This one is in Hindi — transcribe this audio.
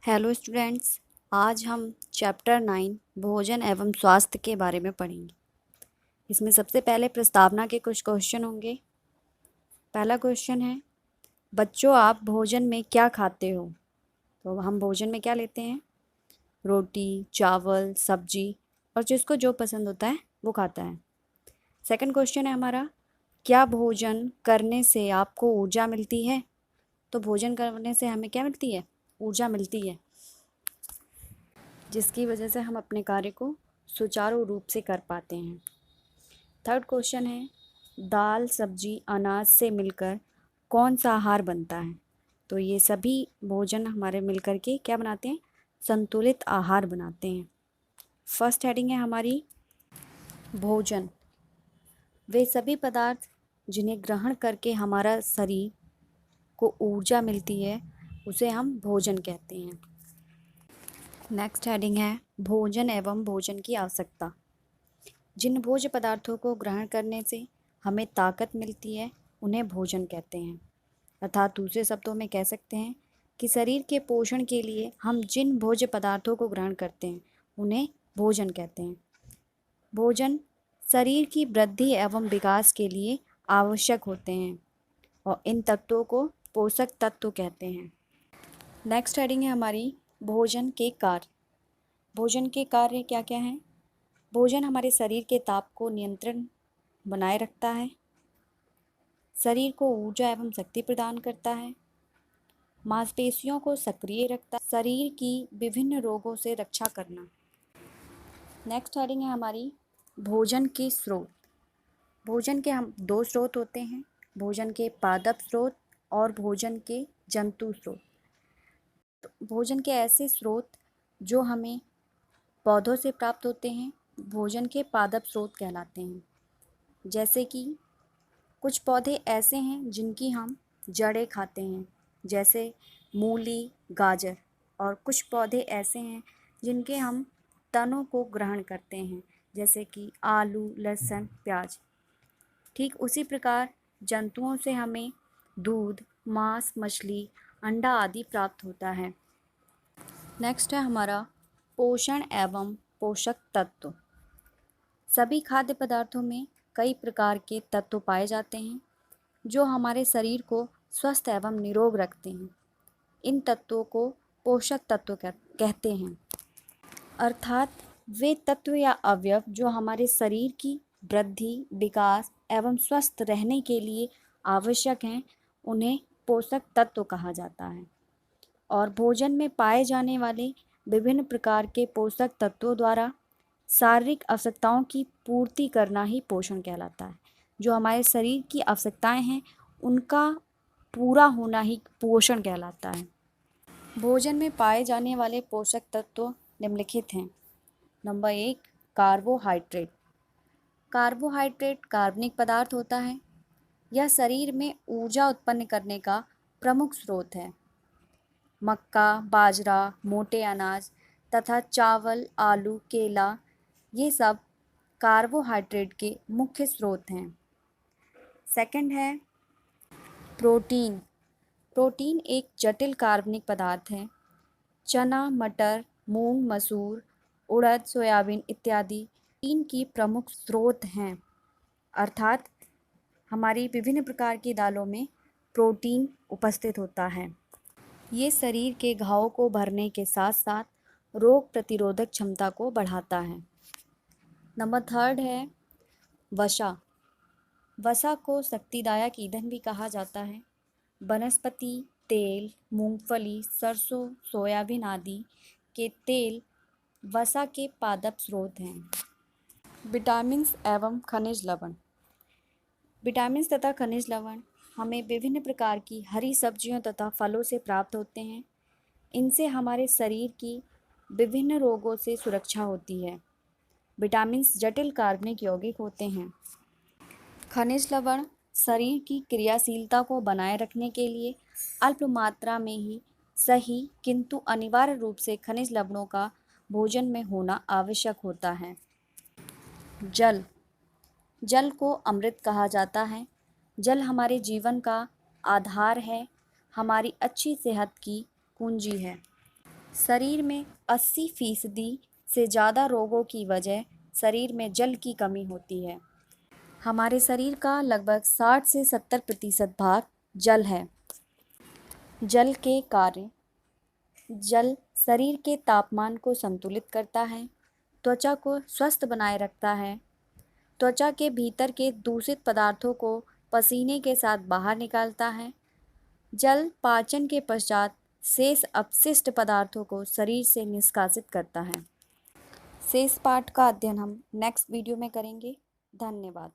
Hello students. आज हम चैप्टर 9 भोजन एवं स्वास्थ्य के बारे में पढ़ेंगे। इसमें सबसे पहले प्रस्तावना के कुछ क्वेश्चन होंगे। पहला क्वेश्चन है, बच्चों आप भोजन में क्या खाते हो? तो हम भोजन में क्या लेते हैं? रोटी, चावल, सब्जी और जिसको जो पसंद होता है वो खाता है। सेकंड क्वेश्चन है हमारा, क्या भोजन करने से आपको ऊर्जा मिलती है? तो भोजन करने से हमें क्या मिलती है? ऊर्जा मिलती है, जिसकी वजह से हम अपने कार्य को सुचारू रूप से कर पाते हैं। थर्ड क्वेश्चन है, दाल, सब्जी, अनाज से मिलकर कौन सा आहार बनता है? तो ये सभी भोजन हमारे मिलकर के क्या बनाते हैं? संतुलित आहार बनाते हैं। फर्स्ट हेडिंग है हमारी भोजन। वे सभी पदार्थ जिन्हें ग्रहण करके हमारा शरीर को ऊर्जा मिलती है उसे हम भोजन कहते हैं। नेक्स्ट हेडिंग है भोजन एवं भोजन की आवश्यकता। जिन भोज्य पदार्थों को ग्रहण करने से हमें ताकत मिलती है उन्हें भोजन कहते हैं। अर्थात दूसरे शब्दों में कह सकते हैं कि शरीर के पोषण के लिए हम जिन भोज्य पदार्थों को ग्रहण करते हैं उन्हें भोजन कहते हैं। भोजन शरीर की वृद्धि एवं विकास के लिए आवश्यक होते हैं और इन तत्वों को पोषक तत्व कहते हैं। नेक्स्ट हेडिंग है हमारी भोजन के कार्य। भोजन के कार्य क्या क्या हैं? भोजन हमारे शरीर के ताप को नियंत्रण बनाए रखता है, शरीर को ऊर्जा एवं शक्ति प्रदान करता है, मांसपेशियों को सक्रिय रखता है, शरीर की विभिन्न रोगों से रक्षा करना। नेक्स्ट हेडिंग है हमारी भोजन के स्रोत। भोजन के हम दो स्रोत होते हैं, भोजन के पादप स्रोत और भोजन के जंतु स्रोत। तो भोजन के ऐसे स्रोत जो हमें पौधों से प्राप्त होते हैं भोजन के पादप स्रोत कहलाते हैं। जैसे कि कुछ पौधे ऐसे हैं जिनकी हम जड़ें खाते हैं, जैसे मूली, गाजर, और कुछ पौधे ऐसे हैं जिनके हम तनों को ग्रहण करते हैं, जैसे कि आलू, लहसुन, प्याज। ठीक उसी प्रकार जंतुओं से हमें दूध, मांस, मछली, अंडा आदि प्राप्त होता है। नेक्स्ट है हमारा पोषण एवं पोषक तत्व। सभी खाद्य पदार्थों में कई प्रकार के तत्व पाए जाते हैं जो हमारे शरीर को स्वस्थ एवं निरोग रखते हैं। इन तत्वों को पोषक तत्व कहते हैं। अर्थात वे तत्व या अवयव जो हमारे शरीर की वृद्धि, विकास एवं स्वस्थ रहने के लिए आवश्यक हैं उन्हें पोषक तत्व कहा जाता है। और भोजन में पाए जाने वाले विभिन्न प्रकार के पोषक तत्वों द्वारा शारीरिक आवश्यकताओं की पूर्ति करना ही पोषण कहलाता है। जो हमारे शरीर की आवश्यकताएं हैं उनका पूरा होना ही पोषण कहलाता है। भोजन में पाए जाने वाले पोषक तत्व निम्नलिखित हैं। Number 1, carbohydrate. कार्बोहाइड्रेट कार्बनिक पदार्थ होता है। यह शरीर में ऊर्जा उत्पन्न करने का प्रमुख स्रोत है। मक्का, बाजरा, मोटे अनाज तथा चावल, आलू, केला ये सब कार्बोहाइड्रेट के मुख्य स्रोत हैं। सेकंड है प्रोटीन। प्रोटीन एक जटिल कार्बनिक पदार्थ है। चना, मटर, मूंग, मसूर, उड़द, सोयाबीन इत्यादि प्रोटीन की प्रमुख स्रोत हैं। अर्थात हमारी विभिन्न प्रकार की दालों में प्रोटीन उपस्थित होता है। ये शरीर के घावों को भरने के साथ साथ रोग प्रतिरोधक क्षमता को बढ़ाता है। नंबर 3 है वसा। वसा को शक्तिदायक ईंधन भी कहा जाता है। वनस्पति तेल, मूंगफली, सरसों, सोयाबीन आदि के तेल वसा के पादप स्रोत हैं। विटामिन्स एवं खनिज लवण। विटामिन्स तथा खनिज लवण हमें विभिन्न प्रकार की हरी सब्जियों तथा फलों से प्राप्त होते हैं। इनसे हमारे शरीर की विभिन्न रोगों से सुरक्षा होती है। विटामिन्स जटिल कार्बनिक यौगिक होते हैं। खनिज लवण शरीर की क्रियाशीलता को बनाए रखने के लिए अल्प मात्रा में ही सही किंतु अनिवार्य रूप से खनिज लवणों का भोजन में होना आवश्यक होता है। जल। जल को अमृत कहा जाता है। जल हमारे जीवन का आधार है, हमारी अच्छी सेहत की कुंजी है। शरीर में 80% से ज़्यादा रोगों की वजह शरीर में जल की कमी होती है। हमारे शरीर का लगभग 60 से 70% भाग जल है। जल के कार्य। जल शरीर के तापमान को संतुलित करता है, त्वचा को स्वस्थ बनाए रखता है, त्वचा के भीतर के दूषित पदार्थों को पसीने के साथ बाहर निकालता है। जल पाचन के पश्चात शेष अपशिष्ट पदार्थों को शरीर से निष्कासित करता है। शेष पाठ का अध्ययन हम नेक्स्ट वीडियो में करेंगे। धन्यवाद।